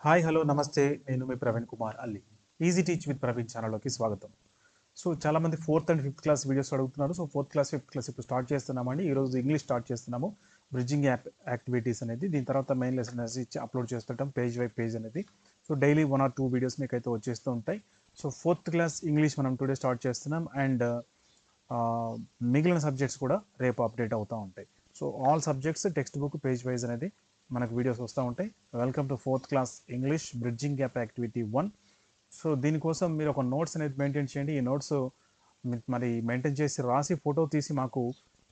Hi hello నమస్తే నేను మీ ప్రవీణ్ కుమార్ అల్లి ఈజీ టీచ్ విత్ ప్రవీణ్ ఛానల్లోకి స్వాగతం. సో చాలామంది fourth and fifth class videos అడుగుతున్నారు. So fourth class fifth class ఇప్పుడు స్టార్ట్ చేస్తున్నామండి. ఈరోజు ఇంగ్లీష్ స్టార్ట్ చేస్తున్నాము. బ్రిడ్జింగ్ యాక్టివిటీస్ అనేది దీని తర్వాత మెయిన్ లెసన్ అనేది అప్లోడ్ చేస్తుంటాం పేజ్ బై పేజ్ అనేది. సో డైలీ 1 or 2 వీడియోస్ మీకు అయితే వచ్చేస్తూ ఉంటాయి. సో ఫోర్త్ క్లాస్ ఇంగ్లీష్ మనం టుడే స్టార్ట్ చేస్తున్నాం అండ్ మిగిలిన సబ్జెక్ట్స్ కూడా రేపు అప్డేట్ అవుతూ ఉంటాయి. So all subjects text book page wise అనేది మనకు వీడియోస్ వస్తూ ఉంటాయి. Welcome to fourth class English bridging gap activity 1. So దీనికోసం మీరు ఒక నోట్స్ అనేది మెయింటైన్ చేయండి. ఈ నోట్స్ మరి మెయింటైన్ చేసి రాసి ఫోటో తీసి మాకు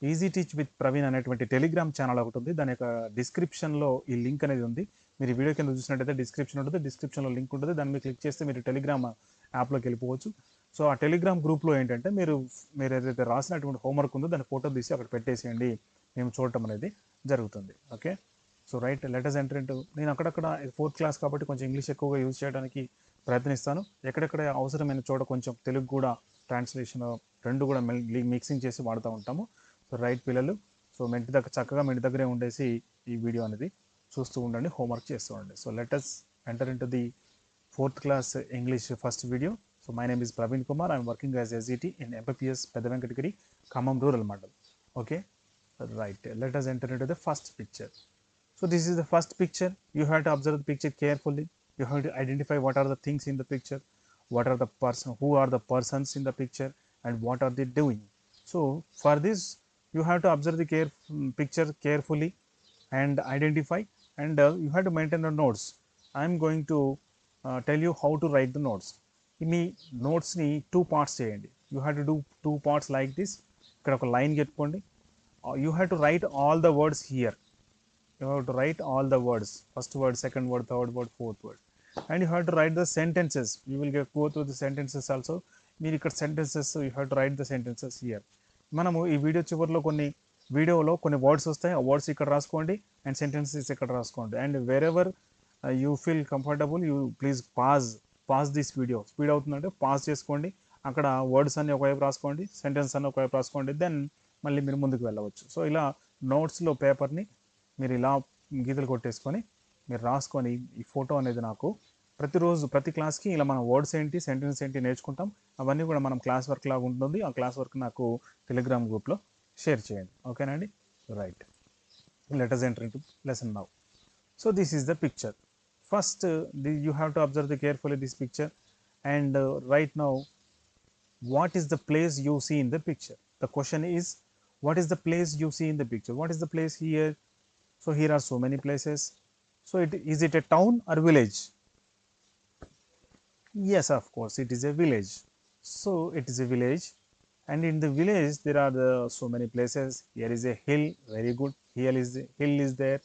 ఈజీ టీచ్ విత్ ప్రవీణ్ అనేటువంటి టెలిగ్రామ్ ఛానల్ ఒకటి ఉంది. దాని యొక్క డిస్క్రిప్షన్లో ఈ లింక్ అనేది ఉంది. మీరు ఈ వీడియో కింద చూసినట్టయితే డిస్క్రిప్షన్ ఉంటుంది. డిస్క్రిప్షన్లో లింక్ ఉంటుంది. దాన్ని మీరు క్లిక్ చేస్తే మీరు టెలిగ్రామ్ యాప్లోకి వెళ్ళిపోవచ్చు. సో ఆ టెలిగ్రామ్ గ్రూప్లో ఏంటంటే మీరు ఏదైతే రాసినటువంటి హోంవర్క్ ఉందో దాన్ని ఫోటో తీసి అక్కడ పెట్టేసేయండి. మేము చూడటం అనేది జరుగుతుంది. Okay, so right letters enter into నేను అక్కడక్కడ ఫోర్త్ క్లాస్ కాబట్టి కొంచెం ఇంగ్లీష్ ఎక్కువగా యూజ్ చేయడానికి ప్రయత్నిస్తాను. ఎక్కడెక్కడ అవసరమైన చోట కొంచెం తెలుగు కూడా ట్రాన్స్లేషన్ రెండు కూడా మిక్సింగ్ చేసి వాడుతూ ఉంటాము. సో రైట్ పిల్లలు, సో చక్కగా మీ ఇంటి దగ్గరే ఉండేసి ఈ వీడియో అనేది చూస్తూ ఉండండి, హోంవర్క్ చేస్తూ ఉండండి. So letters enter into the fourth class English first video. So my name is Praveen Kumar. I am working as SET in MPPS Pedavenkatagiri, Khammam Rural Mandal. Okay, right. Let us enter into the first picture. So this is the first picture. You have to observe the picture carefully. You have to identify what are the things in the picture, what are the person, who are the persons in the picture, and what are they doing. So for this, you have to observe the picture carefully and identify, and you have to maintain the notes. I am going to tell you how to write the notes. మీ నోట్స్ని 2 parts చేయండి. You have to do 2 parts like this. ఇక్కడ ఒక line పెట్టుకోండి. You have to write all the words here. You have to write all the words, first word, second word, third word, fourth word, and you have to write the sentences. You will go through the sentences also. మీరు ఇక్కడ sentences you have to write the sentences here. మనము ఈ video చివరిలో వీడియోలో కొన్ని words వస్తాయి. ఆ words ఇక్కడ రాసుకోండి అండ్ సెంటెన్సెస్ ఇక్కడ రాసుకోండి. And wherever you feel comfortable you please pause this video. Speed అవుతుందంటే పాజ్ చేసుకోండి. అక్కడ వర్డ్స్ అన్ని ఒకవైపు రాసుకోండి, సెంటెన్స్ అన్ని ఒకవైపు రాసుకోండి. దెన్ మళ్ళీ మీరు ముందుకు వెళ్ళవచ్చు. సో ఇలా నోట్స్లో పేపర్ని మీరు ఇలా గీతలు కొట్టేసుకొని మీరు రాసుకొని ఈ ఫోటో అనేది నాకు ప్రతిరోజు ప్రతి క్లాస్కి ఇలా మన వర్డ్స్ ఏంటి, సెంటెన్స్ ఏంటి నేర్చుకుంటాం. అవన్నీ కూడా మనం క్లాస్ వర్క్ లాగా ఉంటుంది. ఆ క్లాస్ వర్క్ నాకు టెలిగ్రామ్ గ్రూప్లో షేర్ చేయండి. ఓకేనండి, right. Let us enter into lesson now. So this is the picture. First you have to observe carefully this picture, and right now what is the place you see in the picture. The question is, what is the place you see in the picture? What is the place here? So here are so many places. So is it a town or village? Yes, of course it is a village. So it is a village, and in the village there are so many places. Here is a hill. Very good. Here is the hill is there.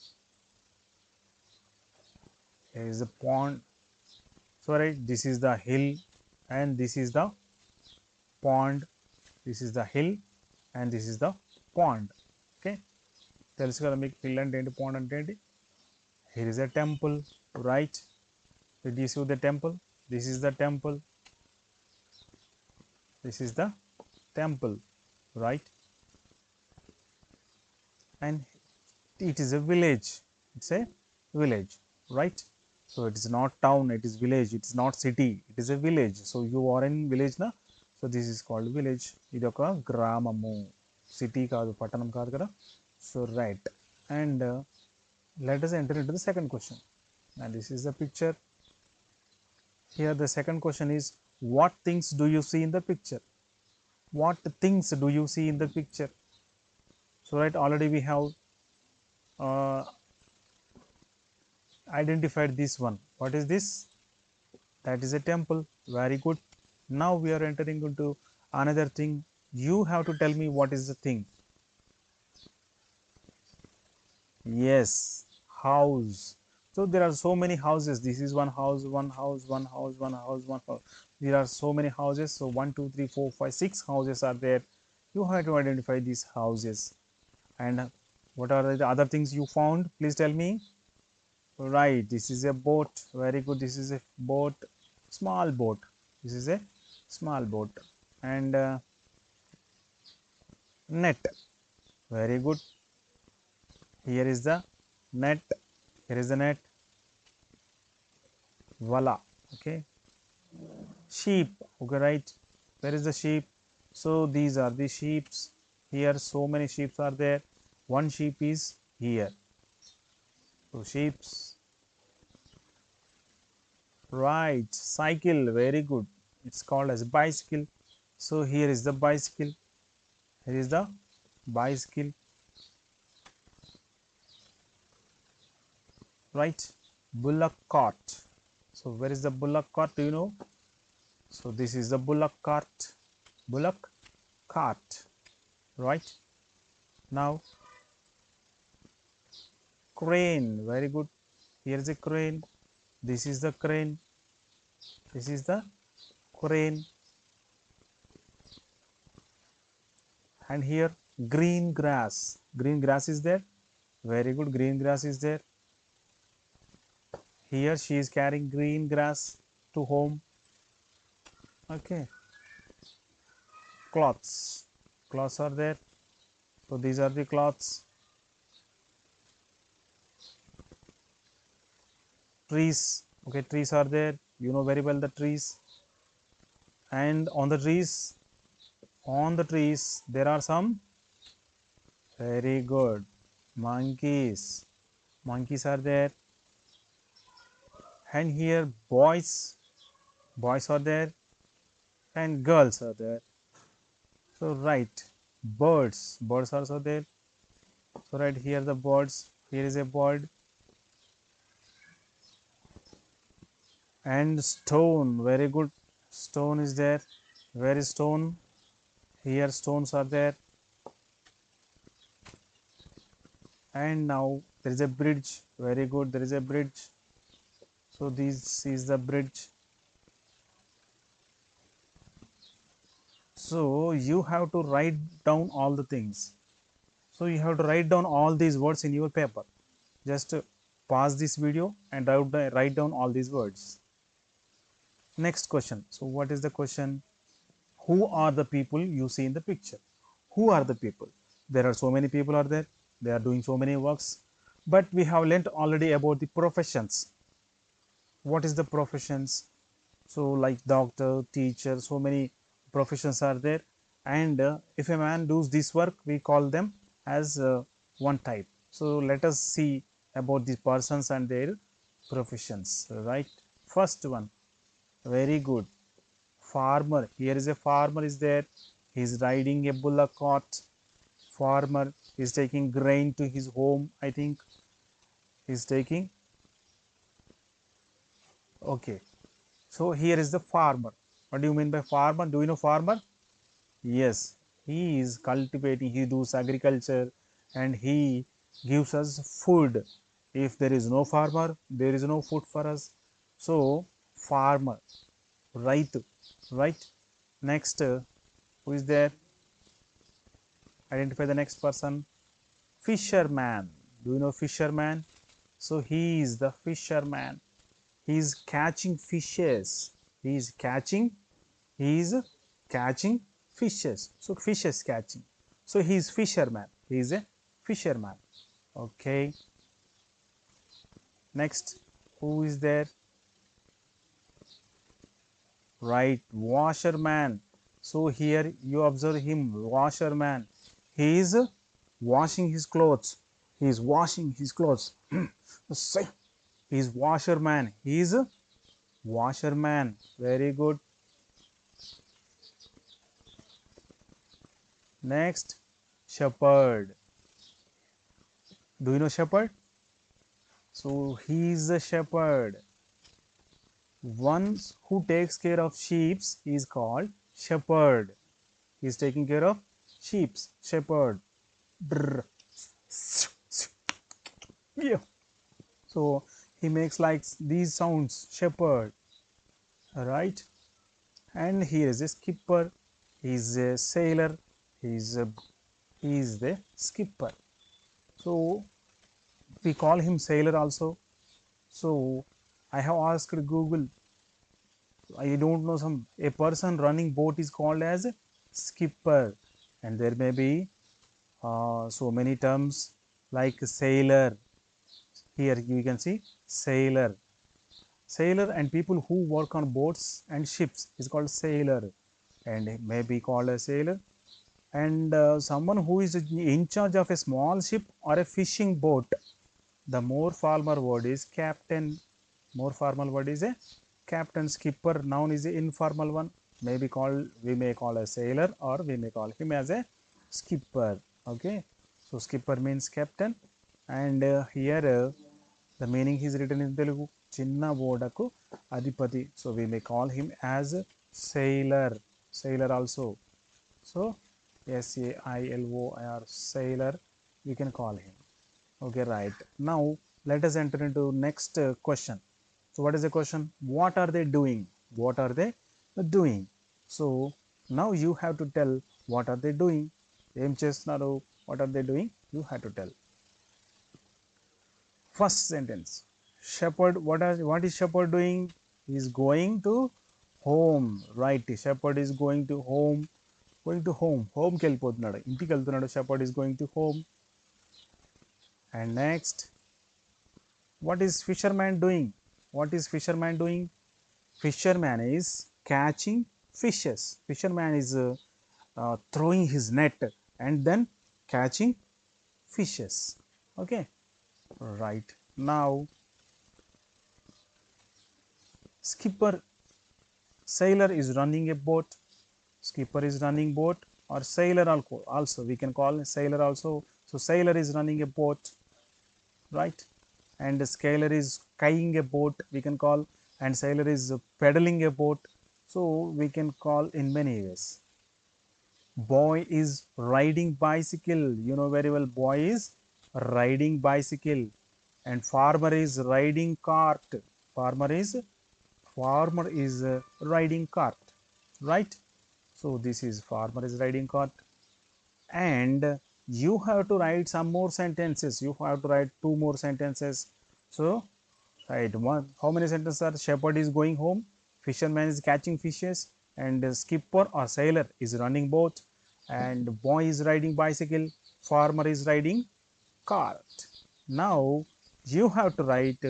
Here is a pond. Sorry, this is the hill and this is the pond. This is the hill and this is the pond. Okay, తెలుసు కదా మీకు hill అంటే ఏంటి, pond అంటే ఏంటి. Here is a temple, right? Did you see the temple? This is the temple. This is the temple, right? And it is a village. It's a village, right? So it is not town, it is village. It is not city, it is a village. So you are in village na. So this is called village. ఇది ఒక గ్రామము, city కాదు, పట్టణం కాదు కదా. So right. And let us enter into the second question. And this is the picture. Here the second question is, what things do you see in the picture? What things do you see in the picture? So right, already we have identified this one. What is this? That is a temple. Very good. Now we are entering into another thing. You have to tell me what is the thing. Yes, house. So there are so many houses. This is one house, one house, one house, one house, one house. There are so many houses. So 1 2 3 4 5 6 houses are there. You have to identify these houses. And what are the other things you found? Please tell me. Right, this is a boat. Very good. This is a boat, small boat. This is a small boat. And net. Very good. Here is the net. Here is the net. Vala. Okay. Sheep. Okay, right. Where is the sheep? So these are the sheeps. Here so many sheep are there. One sheep is here. So sheeps. Right. Cycle. Very good. It's called as bicycle. So here is the bicycle. Here is the bicycle. Right. Bullock cart. So where is the bullock cart? Do you know? So this is the bullock cart. Bullock cart. Right. Now crane. Very good. Here is a crane. This is the crane. This is the crane. And here green grass. Green grass is there. Very good. Green grass is there. Here she is carrying green grass to home. Okay. Cloths. Cloths are there. So these are the cloths. Trees. Okay, trees are there. You know very well the trees. And on the trees, there are some. Very good. Monkeys. Monkeys are there. And here boys are there, and girls are there. So right, birds are also there. So right here the birds. Here is a bird. And stone. Very good. Stone is there. Where is stone? Here stones are there. And now there is a bridge. Very good. There is a bridge. So this is the bridge. So you have to write down all the things. So you have to write down all these words in your paper. Just pause this video and write down all these words. Next question. So what is the question? Who are the people you see in the picture? Who are the people? There are so many people are there. They are doing so many works. But we have learnt already about the professions. What is the professions? So like doctor, teacher, so many professions are there. And if a man does this work, we call them as one type. So let us see about the persons and their professions. Right. First one. Very good. Farmer. Here is a farmer is there. He is riding a bullock cart. Farmer is taking grain to his home. I think he is taking. Okay. So here is the farmer. What do you mean by farmer? Do you know farmer? Yes, he is cultivating, he does agriculture and he gives us food. If there is no farmer, there is no food for us. So, farmer, right, right. Next, who is there? Identify the next person. Fisherman. Do you know fisherman? So, he is the fisherman. He is catching fishes. He is catching he is catching fishes. So fishes catching. So he is fisherman. He is a fisherman. Okay. Next, who is there? Right, washerman. So here you observe him, washerman. He is washing his clothes. He is washing his clothes. He is washerman. He is washerman. Very good. Next, shepherd. Do you know shepherd? So he is a shepherd. One who takes care of sheep is called shepherd. He is taking care of sheep. Shepherd. Yeah. So he makes like these sounds. Shepherd. Right. And here is a skipper. He is a sailor. He is the skipper. So we call him sailor also. So I have asked Google. I don't know some a person running boat is called as a skipper, and there may be so many terms like sailor. Here you can see sailor. sailor and people who work on boats and ships is called sailor, and may be called a sailor. And someone who is in charge of a small ship or a fishing boat, the more formal word is captain. More formal word is a captain. Skipper noun is the informal one, may be called, we may call a sailor or we may call him as a skipper. Okay, so skipper means captain. And here the meaning is written in Telugu, chinna odaku adipati, so we may call him as sailor. Sailor also, so sailor, sailor, we can call him. Okay, right. Now let us enter into next question. So what is the question? What are they doing? What are they doing? So now you have to tell what are they doing. Em chestunaru, what are they doing, you have to tell. First sentence, shepherd, what is shepherd doing? He is going to home. Right, shepherd is going to home. Going to home, home ki vellipothunadu, intiki veltunadu. Shepherd is going to home. And next, what is fisherman doing? What is fisherman doing? Fisherman is catching fishes. Fisherman is throwing his net and then catching fishes. Okay, right. Now skipper, sailor is running a boat. Skipper is running boat, or sailor also we can call sailor also. So sailor is running a boat, right? And sailor is skying a boat, we can call. And sailor is pedaling a boat, so we can call in many ways. Boy is riding bicycle, you know very well, boy is riding bicycle. And farmer is riding cart. Farmer is riding cart, right? So this is farmer is riding cart. And you have to write some more sentences. You have to write two more sentences. So right, one, how many sentences are? Shepherd is going home, fisherman is catching fishes, and skipper or sailor is running boat, and boy is riding bicycle, farmer is riding cart. Now you have to write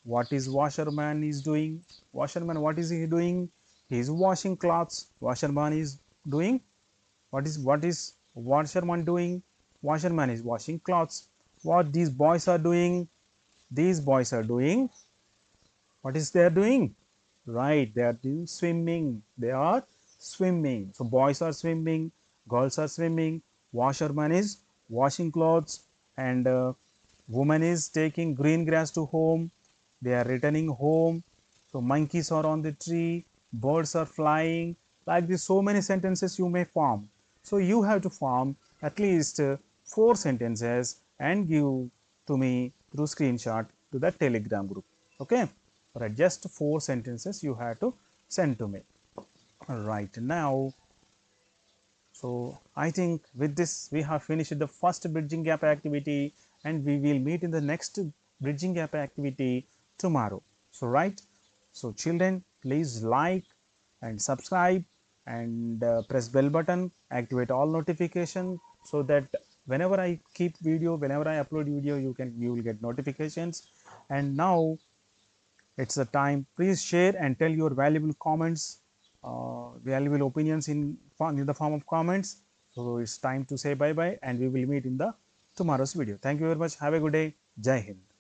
what is washerman is doing. Washerman, what is he doing? He is washing clothes. Washerman is doing, what is washerman doing? Washerman is washing clothes. What these boys are doing? These boys are doing, what is they are doing? Right, they are doing swimming. They are swimming. So boys are swimming, girls are swimming, washerman is washing clothes, and woman is taking green grass to home. They are returning home. So monkeys are on the tree, birds are flying. Like this, so many sentences you may form. So you have to form at least 4 sentences and give to me through screenshot to the Telegram group. Okay, right, just 4 sentences you have to send to me. Right now, so I think with this we have finished the first bridging gap activity, and we will meet in the next bridging gap activity tomorrow. So right, so children, please like and subscribe, and press bell button, activate all notification, so that whenever I keep video, whenever I upload video, you will get notifications. And now it's the time. Please share and tell your valuable comments, valuable opinions in the form of comments. So it's time to say bye bye, and we will meet in the tomorrow's video. Thank you very much. Have a good day. Jai Hind.